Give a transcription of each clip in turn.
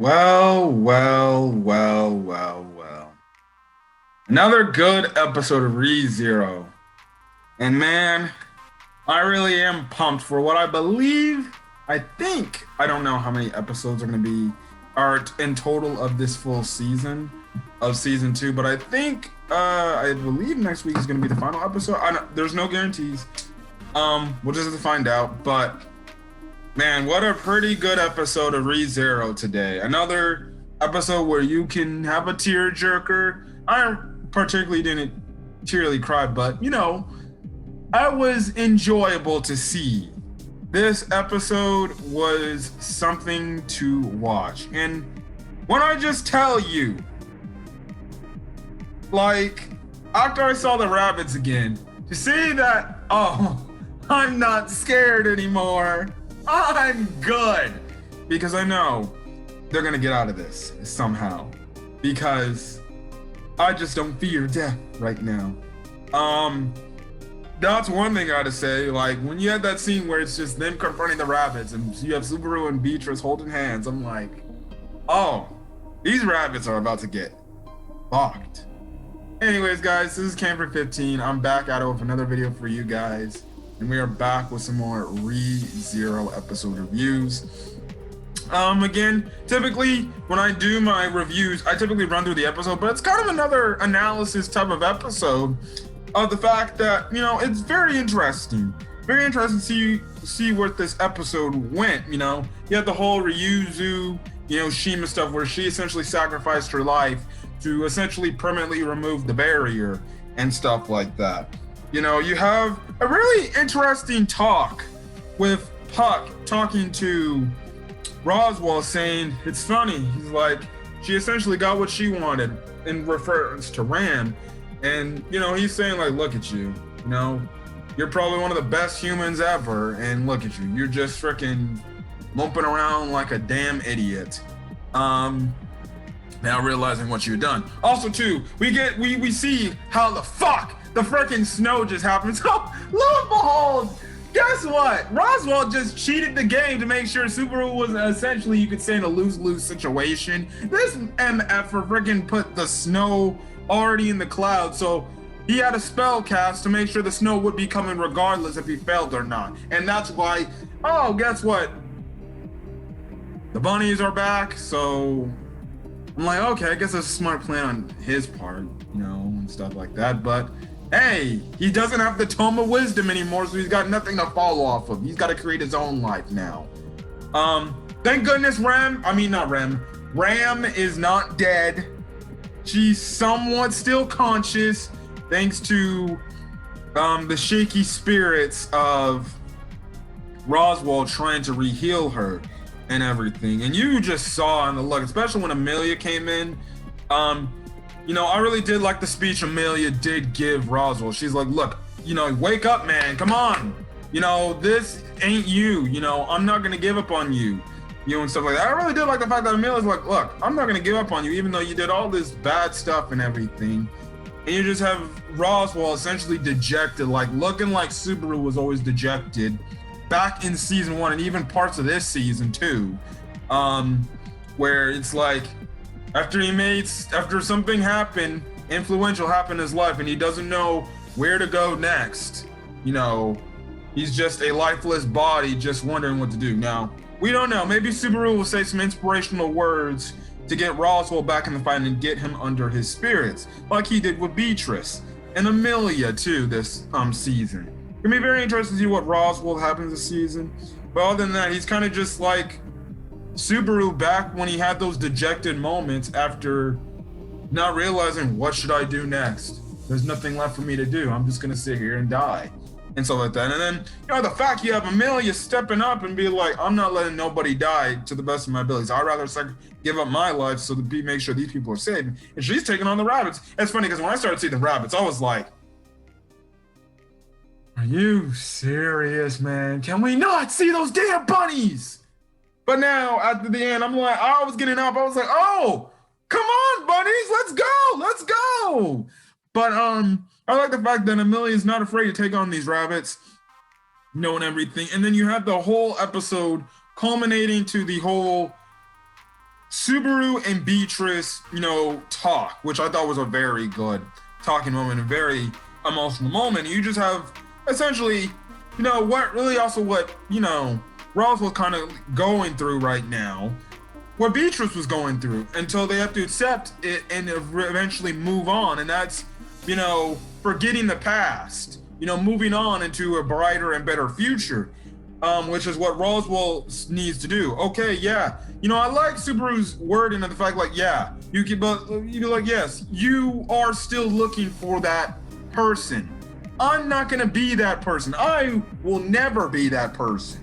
Well. Another good episode of ReZero. And man, I really am pumped for what I don't know how many episodes are going to be are in total of this full season of season 2, but I believe next week is going to be the final episode. There's no guarantees. We'll just have to find out, but man, what a pretty good episode of ReZero today. Another episode where you can have a tearjerker. I particularly didn't tearily cry, but it was enjoyable to see. This episode was something to watch. And when I just tell you, like, after I saw the rabbits again, to see that, I'm not scared anymore. I'm good. Because I know they're gonna get out of this somehow. Because I just don't fear death right now. That's one thing I gotta say. Like, when you had that scene where it's just them confronting the rabbits and you have Subaru and Beatrice holding hands, I'm like, oh, these rabbits are about to get fucked. Anyways, guys, this is Camper15. I'm back at it with another video for you guys. And we are back with some more ReZero episode reviews. Again, typically when I do my reviews, I typically run through the episode, but it's kind of another analysis type of episode of the fact that, it's very interesting. Very interesting to see where this episode went, You had the whole Ryuzu, Shima stuff where she essentially sacrificed her life to essentially permanently remove the barrier and stuff like that. You have a really interesting talk with Puck talking to Roswaal, saying it's funny. He's like, she essentially got what she wanted in reference to Ram. And, he's saying, like, look at you, you're probably one of the best humans ever. And look at you, you're just freaking lumping around like a damn idiot. Now realizing what you've done. Also, too, we see how the fuck the freaking snow just happened. So, lo and behold, guess what? Roswaal just cheated the game to make sure Subaru was essentially, you could say, in a lose-lose situation. This MF for freaking put the snow already in the clouds, so he had a spell cast to make sure the snow would be coming regardless if he failed or not. And that's why, guess what? The bunnies are back, so I'm like, okay, I guess that's a smart plan on his part, and stuff like that. But hey, he doesn't have the Tome of Wisdom anymore, so he's got nothing to fall off of. He's got to create his own life now. Thank goodness Ram is not dead. She's somewhat still conscious, thanks to the shaky spirits of Roswaal trying to re-heal her and everything. And you just saw in the look, especially when Amelia came in, I really did like the speech Amelia did give Roswaal. She's like, look, wake up, man, come on. This ain't you, I'm not gonna give up on you. And stuff like that. I really did like the fact that Amelia's like, look, I'm not gonna give up on you, even though you did all this bad stuff and everything. And you just have Roswaal essentially dejected, like looking like Subaru was always dejected back in season 1 and even parts of this season too. Where it's like, after something happened, influential happened in his life, and he doesn't know where to go next. He's just a lifeless body just wondering what to do. Now, we don't know. Maybe Subaru will say some inspirational words to get Roswaal back in the fight and get him under his spirits, like he did with Beatrice and Amelia too this season. It's gonna be very interesting to see what Roswaal happens this season. But other than that, he's kind of just like Subaru back when he had those dejected moments after not realizing, what should I do next? There's nothing left for me to do. I'm just gonna sit here and die. And stuff like that. And then, the fact you have Amelia stepping up and be like, I'm not letting nobody die to the best of my abilities. I'd rather give up my life so to make sure these people are safe. And she's taking on the rabbits. It's funny because when I started seeing the rabbits, I was like, are you serious, man? Can we not see those damn bunnies? But now, at the end, I'm like, I was getting up. I was like, oh, come on, bunnies, let's go. But I like the fact that Amelia is not afraid to take on these rabbits, knowing everything. And then you have the whole episode culminating to the whole Subaru and Beatrice, talk, which I thought was a very good talking moment, a very emotional moment. You just have essentially, what Ross was kind of going through right now, what Beatrice was going through, until they have to accept it and eventually move on. And that's, forgetting the past, moving on into a brighter and better future. Which is what Roswell needs to do. Okay, yeah. I like Subaru's wording of the fact, like, yeah, you'd be like, yes, you are still looking for that person. I'm not gonna be that person. I will never be that person.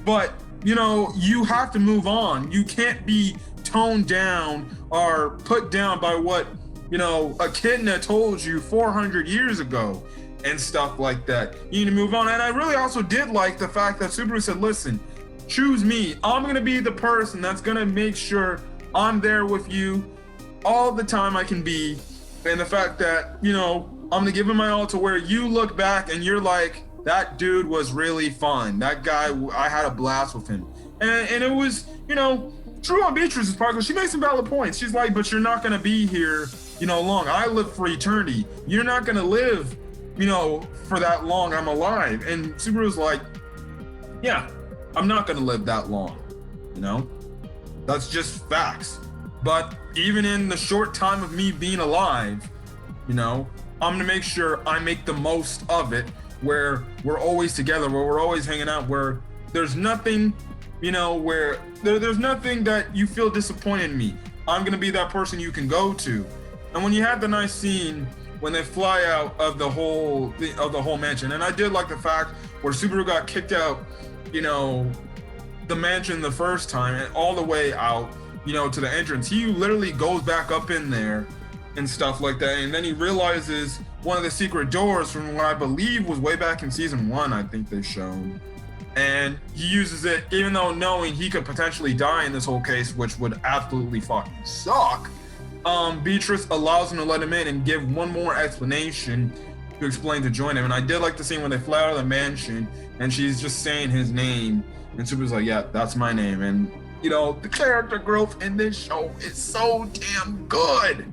But, you have to move on. You can't be toned down or put down by what, Echidna told you 400 years ago. And stuff like that. You need to move on. And I really also did like the fact that Subaru said, listen, choose me. I'm going to be the person that's going to make sure I'm there with you all the time I can be. And the fact that, I'm going to give him my all to where you look back and you're like, that dude was really fun. That guy, I had a blast with him. And it was, true on Beatrice's part, because she makes some valid points. She's like, but you're not going to be here, long. I live for eternity. You're not going to live for that long. I'm alive. And Subaru's like, yeah, I'm not gonna live that long. That's just facts. But even in the short time of me being alive, I'm gonna make sure I make the most of it, where we're always together, where we're always hanging out, where there's nothing, where there's nothing that you feel disappointed in me. I'm gonna be that person you can go to. And when you have the nice scene when they fly out of the whole mansion. And I did like the fact where Subaru got kicked out, the mansion the first time, and all the way out, to the entrance. He literally goes back up in there and stuff like that. And then he realizes one of the secret doors from what I believe was way back in season 1, I think they showed. And he uses it, even though knowing he could potentially die in this whole case, which would absolutely fucking suck. Beatrice allows him to let him in and give one more explanation to explain to join him. And I did like the scene when they fly out of the mansion and she's just saying his name, and Super's like, yeah, that's my name. And the character growth in this show is so damn good.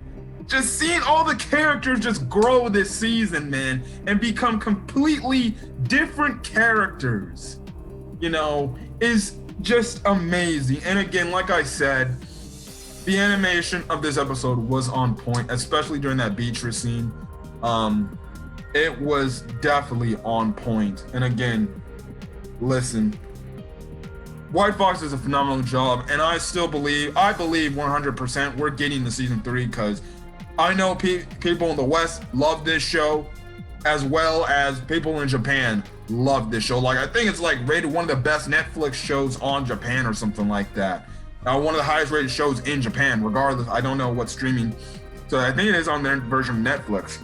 Just seeing all the characters just grow this season, man, and become completely different characters, is just amazing. And again, like I said, the animation of this episode was on point, especially during that Beatrice scene. It was definitely on point. And again, listen, White Fox does a phenomenal job, and I believe 100% we're getting the season 3, because I know people in the West love this show, as well as people in Japan love this show. Like, I think it's like rated one of the best Netflix shows on Japan or something like that. One of the highest rated shows in Japan, regardless. I don't know what streaming. So I think it is on their version of Netflix.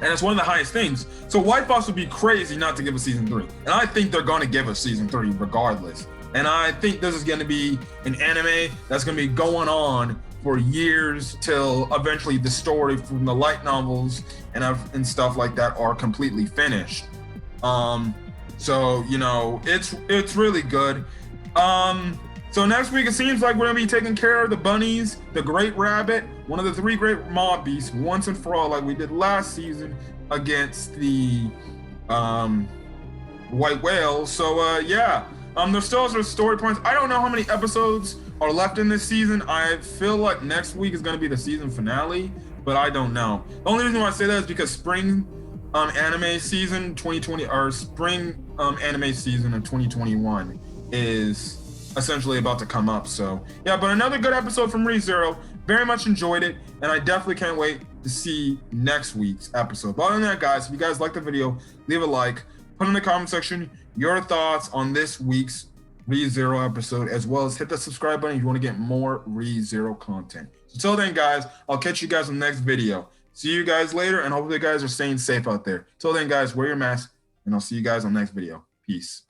And it's one of the highest things. So White Fox would be crazy not to give us season 3. And I think they're going to give us season 3 regardless. And I think this is going to be an anime that's going to be going on for years till eventually the story from the light novels and stuff like that are completely finished. So, it's really good. So next week, it seems like we're going to be taking care of the bunnies, the Great Rabbit, one of the 3 great mob beasts, once and for all, like we did last season against the White Whale. So, yeah, there's still some story points. I don't know how many episodes are left in this season. I feel like next week is going to be the season finale, but I don't know. The only reason why I say that is because spring anime season 2020, or spring anime season of 2021 is essentially about to come up. So yeah, but another good episode from ReZero. Very much enjoyed it, and I definitely can't wait to see next week's episode. But other than that, guys, if you guys like the video, leave a like, put in the comment section your thoughts on this week's ReZero episode, as well as hit the subscribe button if you want to get more ReZero content. So till then, guys, I'll catch you guys in the next video. See you guys later, and hopefully you guys are staying safe out there. Till then, guys, wear your mask, and I'll see you guys on the next video. Peace.